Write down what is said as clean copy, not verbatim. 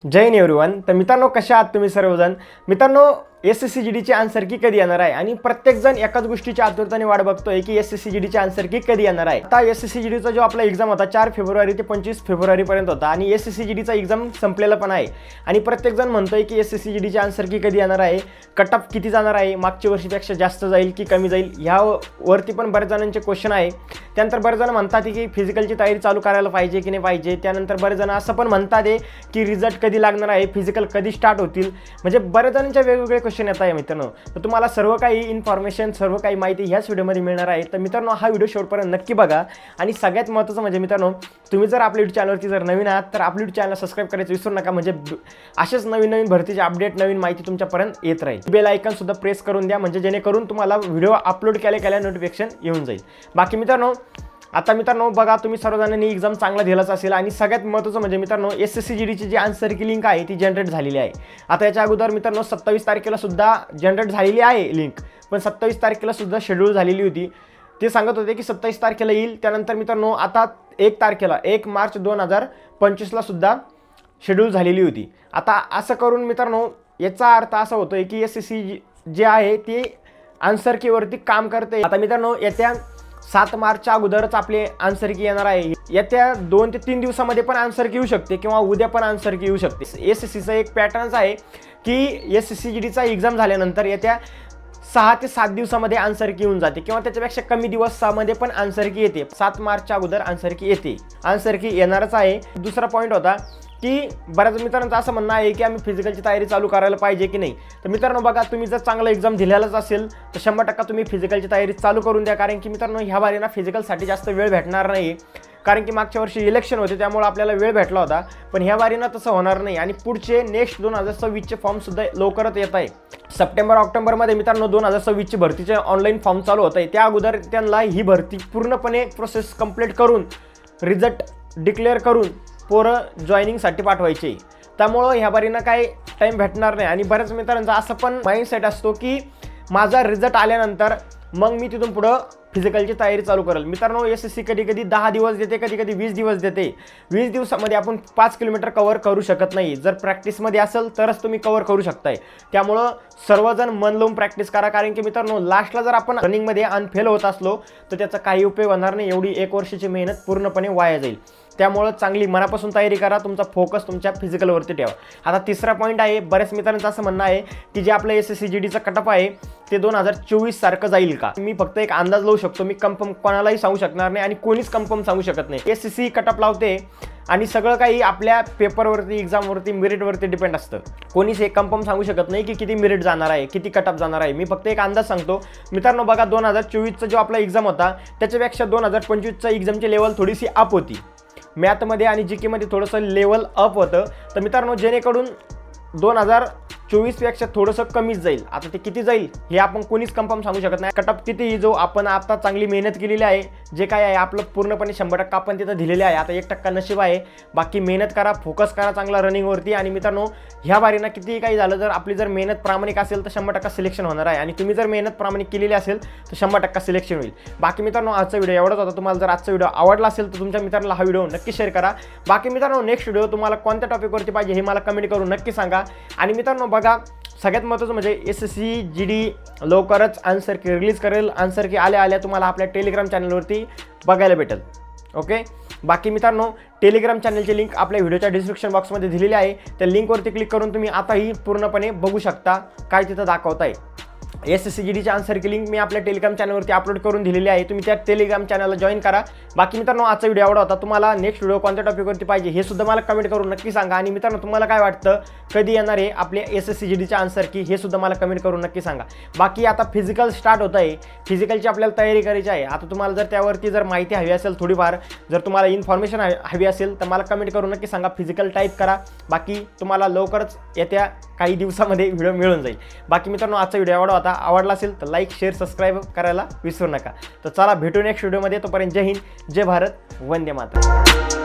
जय Hind everyone. तर मित्रांनो, कशा आहात तुम्ही सर्वजण? मित्रांनो, SSC-GD ची आन्सर की कधी येणार आहे आणि प्रत्येक जण एकाच गोष्टीची आतुरतेने वाट बघतोय की SSC-GD ची आन्सर की कधी येणार आहे। आता SSC-GD चा जो आपला एग्जाम होता 4 फेब्रुवारी ते 25 फेब्रुवारी पर्यंत होता आणि SSC-GD चा एग्जाम संपलेला पण आहे आणि प्रत्येक जण म्हणतोय की SSC-GD ची आन्सर की कधी येणार आहे, कट ऑफ किती जाणार आहे, मागच्या वर्षीपेक्षा जास्त जाईल की कमी जाईल, ह्यावरती पण बरेच जणांचे क्वेश्चन आहे। त्यानंतर बरेच जण म्हणतात की फिजिकलची तयारी चालू करायला पाहिजे की नाही पाहिजे। त्यानंतर बरेच जण असं पण म्हणतात की रिझल्ट कधी लागणार आहे, फिजिकल कधी स्टार्ट होतील, म्हणजे बरेच जणांचे वेगवेगळे क्वेश्चन येत आहे मित्रांनो। तर तुम्हाला सर्व काही इन्फॉर्मेशन, सर्व काही माहिती ह्याच व्हिडिओमध्ये मिळणार आहे। तर मित्रांनो, हा व्हिडिओ शेवटपर्यंत नक्की बघा आणि सगळ्यात महत्त्वाचं म्हणजे मित्रांनो, तुम्ही जर आपल्या चॅनलवरती जर नवीन आहात तर आपल्या चॅनलला सबस्क्राइब करायचं विसरू नका, म्हणजे असेच नवीन भरतीचे अपडेट, नवीन माहिती तुमच्यापर्यंत येत राहील। बेल आयकॉन सुद्धा प्रेस करून द्या, म्हणजे जेणेकरून तुम्हाला व्हिडिओ अपलोड केल्या नोटिफिकेशन येऊन जाईल। बाकी मित्रांनो, आता मित्रांनो बघा, तुम्ही सर्वजणांनी एक्झाम चांगला दिलाच असेल आणि सगळ्यात महत्त्वाचं म्हणजे मित्रांनो, SSC-GD ची जी आन्सर की लिंक आहे ती जनरेट झालेली आहे। आता याच्या अगोदर मित्रांनो 27 तारखेला सुद्धा जनरेट झालेली आहे लिंक, पण 27 तारखेला सुद्धा शेड्यूल झालेली होती। ते सांगत होते की 27 तारखेला येईल। त्यानंतर मित्रांनो आता 1 तारखेला 1 मार्च 2025ला सुद्धा शेड्यूल झालेली होती। आता असं करून मित्रांनो, याचा अर्थ असा होतोय की SSC जे आहे ते आन्सर कीवरती काम करते। आता मित्रांनो, येत्या 7 मार्चच्या अगोदरच आपले आन्सर की येणार आहे। येत्या 2 ते 3 दिवसामध्ये पण आन्सर की येऊ शकते किंवा उद्या पण आन्सर की येऊ शकते। SSCचा एक पॅटर्नच आहे की SSC-GDचा एक्झाम झाल्यानंतर येत्या 6 ते 7 दिवसामध्ये आन्सर की येऊन जाते किंवा त्याच्यापेक्षा कमी दिवसामध्ये पण आन्सर की येते। 7 मार्चच्या अगोदर आन्सर की येते, आन्सर की येणारच आहे। दुसरा पॉईंट होता की बऱ्याच मित्रांचं असं म्हणणं आहे की आम्ही फिजिकलची तयारी चालू करायला पाहिजे की नाही। तर मित्रांनो बघा, तुम्ही जर चांगला एक्झाम दिलेलाच असेल तर 100% तुम्ही फिजिकलची तयारी चालू करून द्या, कारण की मित्रांनो ह्या बारीना फिजिकलसाठी जास्त वेळ भेटणार नाही, कारण की मागच्या वर्षी इलेक्शन होते त्यामुळे आपल्याला वेळ भेटला होता, पण ह्या बारीना तसं होणार नाही। आणि पुढचे नेक्स्ट 2026चे फॉर्म सुद्धा लवकरच येत आहे। सप्टेंबर ऑक्टोबरमध्ये मित्रांनो 2026ची भरतीचे ऑनलाईन फॉर्म चालू होत आहे। त्या अगोदर त्यांना ही भरती पूर्णपणे प्रोसेस कंप्लीट करून रिझल्ट डिक्लेअर करून पोरं जॉईनिंगसाठी पाठवायचे, त्यामुळं ह्या बारीनं काही टाईम भेटणार नाही। आणि बऱ्याच मित्रांचा असं पण माइंडसेट असतो की माझा रिझल्ट आल्यानंतर मग मी तिथून पुढं फिजिकलची तयारी चालू करेल। मित्रांनो, SSC कधी कधी 10 दिवस देते, कधी कधी 20 दिवस देते। 20 दिवसामध्ये आपण 5 किलोमीटर कव्हर करू शकत नाही, जर प्रॅक्टिसमध्ये असेल तरच तुम्ही कव्हर करू शकताय। त्यामुळं सर्वजण मन लावून प्रॅक्टिस करा, कारण की मित्रांनो लास्टला जर आपण रनिंगमध्ये अनफेल होत असलो तर त्याचा काही उपयोग होणार नाही, एवढी 1 वर्षाची मेहनत पूर्णपणे वाया जाईल। त्यामुळं चांगली मनापासून तयारी करा, तुमचा फोकस तुमच्या फिजिकलवरती ठेवा। आता तिसरा पॉईंट आहे, बऱ्याच मित्रांचं असं म्हणणं आहे की जे आपलं SSC-GDचा कटअप आहे ते 2024 सारखं जाईल का। मी फक्त एक अंदाज लावू शकतो, मी कन्फर्म कोणालाही सांगू शकणार नाही आणि कोणीच कन्फर्म सांगू शकत नाही। SSC कटअप लावते आणि सगळं काही आपल्या पेपरवरती, एक्झामवरती, मेरिटवरती डिपेंड असतं। कोणीच हे कन्फर्म सांगू शकत नाही की किती मेरिट जाणार आहे, किती कटअप जाणार आहे। मी फक्त एक अंदाज सांगतो मित्रांनो, बघा 2024चा जो आपला एक्झाम होता त्याच्यापेक्षा 2025चा एक्झामची लेवल थोडीशी अप होती, मॅथमध्ये आणि GK मध्ये थोडंसं लेवल अप होतं। तर मित्रांनो, जेणेकरून 2024पेक्षा थोडंसं कमीच जाईल। आता ते किती जाईल हे आपण कोणीच कन्फर्म सांगू शकत नाही। कटअप कितीही जो आपण आता चांगली मेहनत केलेली आहे, जे काय आहे आपलं पूर्णपणे 100% आपण तिथं दिलेले आहे। आता 1% नशीब आहे, बाकी मेहनत करा, फोकस करा चांगला रनिंगवरती। आणि मित्रांनो, ह्या बारीनं कितीही काही झालं, जर आपली जर मेहनत प्रामाणिक असेल तर 100% सिलेक्शन होणार आहे आणि तुम्ही जर मेहनत प्रामाणिक केलेली असेल तर 100% सिलेक्शन होईल। बाकी मित्रांनो, आजचा व्हिडिओ एवढाच होता। तुम्हाला जर आजचा व्हिडिओ आवडला असेल तर तुमच्या मित्रांना हा व्हिडिओ नक्की शेअर करा। बाकी मित्रांनो, नेक्स्ट व्हिडिओ तुम्हाला कोणत्या टॉपिकवरती पाहिजे हे मला कमेंट करून नक्की सांगा। आणि मित्रांनो बघा, सगळ्यात महत्त्वाचं म्हणजे SSC-GD लवकरच आन्सर की रिलीज करेल। आन्सर की आल्या तुम्हाला आपल्या टेलिग्राम चॅनलवरती बघायला भेटेल। ओके, बाकी मित्रांनो, टेलिग्राम चॅनलची लिंक आपल्या व्हिडिओच्या डिस्क्रिप्शन बॉक्समध्ये दिलेली आहे, त्या लिंकवरती क्लिक करून तुम्ही आताही पूर्णपणे बघू शकता काय तिथं दाखवत आहे। SSC-GDची आन्सर की लिंक मी आपल्या टेलिग्राम चॅनलवरती अपलोड करून दिलेली आहे, तुम्ही त्या टेलिग्राम चॅनलला जॉईन करा। बाकी मित्रांनो, आजचा व्हिडिओ आवडला होता, तुम्हाला नेक्स्ट व्हिडिओ कोणत्या टॉपिकवरती पाहिजे हे सुद्धा मला कमेंट करून नक्की सांगा। आणि मित्रांनो, तुम्हाला काय वाटतं कधी येणार आहे आपले SSC-GDचे आन्सर की हे सुद्धा मला कमेंट करून नक्की सांगा। बाकी आता फिजिकल स्टार्ट होत आहे, फिजिकलची आपल्याला तयारी करायची आहे। आता तुम्हाला जर त्यावरती जर माहिती हवी असेल, थोडीफार जर तुम्हाला इन्फॉर्मेशन हवी असेल तर मला कमेंट करून नक्की सांगा, फिजिकल टाईप करा। बाकी तुम्हाला लवकरच येत्या काही दिवसामध्ये व्हिडिओ मिळून जाईल। बाकी मित्रांनो, आजचा व्हिडिओ आवडला असेल तर लाईक, शेअर, सबस्क्राईब करायला विसरू नका। तर चला भेटू नेक्स्ट व्हिडिओमध्ये, तोपर्यंत जय हिंद, जय भारत, वंदे मातरम।